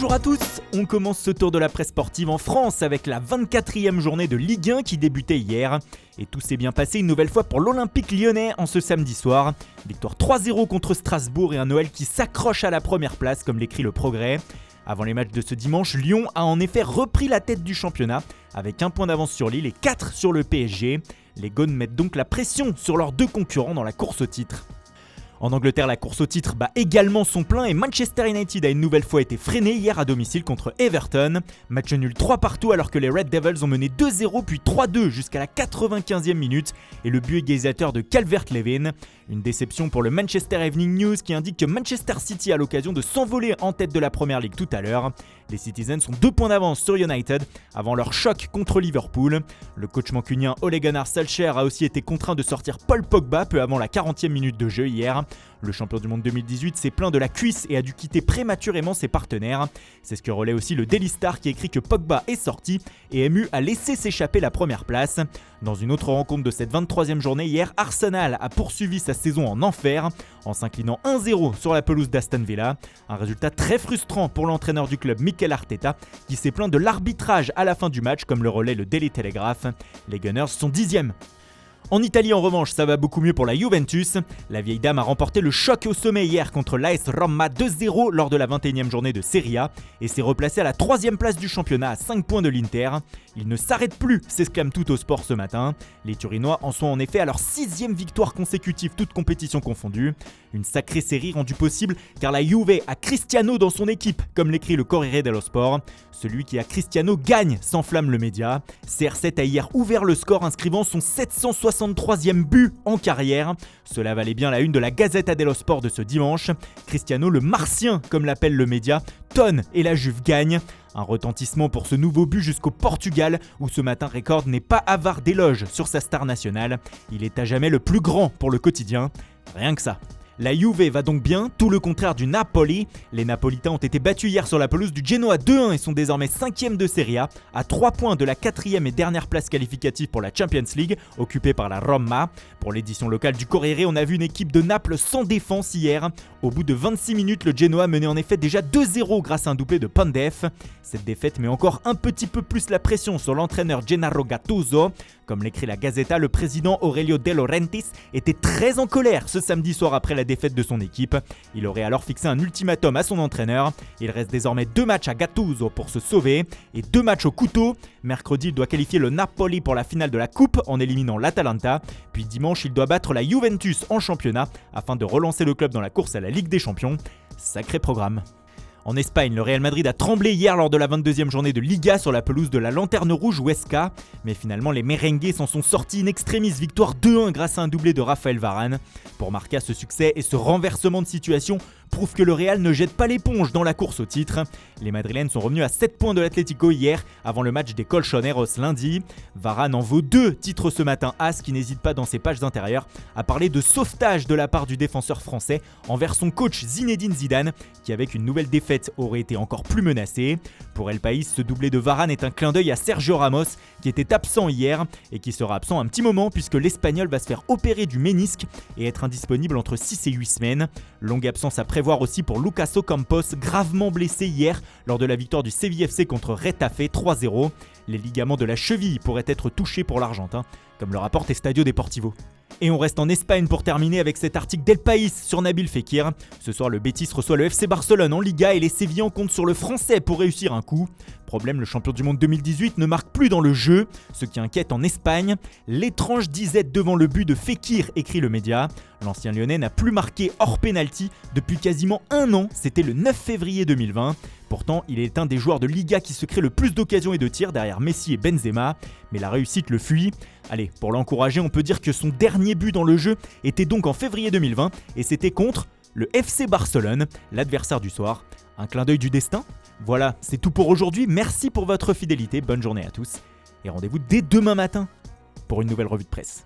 Bonjour à tous, on commence ce tour de la presse sportive en France avec la 24e journée de Ligue 1 qui débutait hier. Et tout s'est bien passé une nouvelle fois pour l'Olympique lyonnais en ce samedi soir. Victoire 3-0 contre Strasbourg et un Noël qui s'accroche à la première place comme l'écrit le Progrès. Avant les matchs de ce dimanche, Lyon a en effet repris la tête du championnat avec 1 point d'avance sur Lille et 4 sur le PSG. Les Gones mettent donc la pression sur leurs deux concurrents dans la course au titre. En Angleterre, la course au titre bat également son plein et Manchester United a une nouvelle fois été freiné hier à domicile contre Everton. Match nul 3-3 alors que les Red Devils ont mené 2-0 puis 3-2 jusqu'à la 95e minute et le but égalisateur de Calvert-Lewin. Une déception pour le Manchester Evening News qui indique que Manchester City a l'occasion de s'envoler en tête de la Premier League tout à l'heure. Les Citizens ont 2 points d'avance sur United avant leur choc contre Liverpool. Le coach mancunien Ole Gunnar Solskjaer a aussi été contraint de sortir Paul Pogba peu avant la 40e minute de jeu hier. Le champion du monde 2018 s'est plaint de la cuisse et a dû quitter prématurément ses partenaires. C'est ce que relaie aussi le Daily Star qui écrit que Pogba est sorti et MU a laissé s'échapper la première place. Dans une autre rencontre de cette 23e journée hier, Arsenal a poursuivi sa saison en enfer en s'inclinant 1-0 sur la pelouse d'Aston Villa. Un résultat très frustrant pour l'entraîneur du club Mikel Arteta qui s'est plaint de l'arbitrage à la fin du match comme le relaie le Daily Telegraph. Les Gunners sont 10e. En Italie, en revanche, ça va beaucoup mieux pour la Juventus. La vieille dame a remporté le choc au sommet hier contre l'AS Roma 2-0 lors de la 21e journée de Serie A et s'est replacée à la 3e place du championnat à 5 points de l'Inter. Il ne s'arrête plus, s'exclame Tuttosport ce matin. Les Turinois en sont en effet à leur 6e victoire consécutive, toutes compétitions confondues. Une sacrée série rendue possible car la Juve a Cristiano dans son équipe, comme l'écrit le Corriere dello Sport. Celui qui a Cristiano gagne, s'enflamme le média. CR7 a hier ouvert le score inscrivant son 763e but en carrière. Cela valait bien la une de la Gazzetta dello Sport de ce dimanche. Cristiano le martien, comme l'appelle le média, tonne et la Juve gagne. Un retentissement pour ce nouveau but jusqu'au Portugal où ce matin Record n'est pas avare d'éloges sur sa star nationale. Il est à jamais le plus grand pour le quotidien. Rien que ça. La Juve va donc bien, tout le contraire du Napoli. Les Napolitains ont été battus hier sur la pelouse du Genoa 2-1 et sont désormais 5e de Serie A, à 3 points de la 4e et dernière place qualificative pour la Champions League, occupée par la Roma. Pour l'édition locale du Corriere, on a vu une équipe de Naples sans défense hier. Au bout de 26 minutes, le Genoa menait en effet déjà 2-0 grâce à un doublé de Pandef. Cette défaite met encore un petit peu plus la pression sur l'entraîneur Gennaro Gattuso. Comme l'écrit la Gazzetta, le président Aurelio De Laurentiis était très en colère ce samedi soir après la défaite de son équipe. Il aurait alors fixé un ultimatum à son entraîneur. Il reste désormais 2 matchs à Gattuso pour se sauver et 2 matchs au couteau. Mercredi, il doit qualifier le Napoli pour la finale de la Coupe en éliminant l'Atalanta. Puis dimanche, il doit battre la Juventus en championnat afin de relancer le club dans la course à la Ligue des Champions. Sacré programme. En Espagne, le Real Madrid a tremblé hier lors de la 22e journée de Liga sur la pelouse de la Lanterne Rouge Huesca. Mais finalement, les merengues s'en sont sortis in extremis, victoire 2-1 grâce à un doublé de Raphaël Varane. Pour marquer ce succès et ce renversement de situation prouve que le Real ne jette pas l'éponge dans la course au titre. Les Madrilènes sont revenus à 7 points de l'Atlético hier avant le match des Colchoneros lundi. Varane en vaut 2 titres ce matin, As qui n'hésite pas dans ses pages intérieures à parler de sauvetage de la part du défenseur français envers son coach Zinedine Zidane qui avec une nouvelle défaite aurait été encore plus menacé. Pour El País, ce doublé de Varane est un clin d'œil à Sergio Ramos qui était absent hier et qui sera absent un petit moment puisque l'Espagnol va se faire opérer du ménisque et être indisponible entre 6 et 8 semaines. Longue absence à prévoir aussi pour Lucas Ocampos, gravement blessé hier lors de la victoire du Sevilla FC contre Retafe 3-0. Les ligaments de la cheville pourraient être touchés pour l'Argentin, comme le rapporte Estadio Deportivo. Et on reste en Espagne pour terminer avec cet article d'El País sur Nabil Fekir. Ce soir, le Betis reçoit le FC Barcelone en Liga et les Sévillans comptent sur le français pour réussir un coup. Problème, le champion du monde 2018 ne marque plus dans le jeu, ce qui inquiète en Espagne. L'étrange disette devant le but de Fekir, écrit le média. L'ancien lyonnais n'a plus marqué hors pénalty depuis quasiment 1 an, c'était le 9 février 2020. Pourtant, il est un des joueurs de Liga qui se crée le plus d'occasions et de tirs derrière Messi et Benzema, mais la réussite le fuit. Allez, pour l'encourager, on peut dire que son dernier but dans le jeu était donc en février 2020 et c'était contre le FC Barcelone, l'adversaire du soir. Un clin d'œil du destin ? Voilà, c'est tout pour aujourd'hui. Merci pour votre fidélité, bonne journée à tous et rendez-vous dès demain matin pour une nouvelle revue de presse.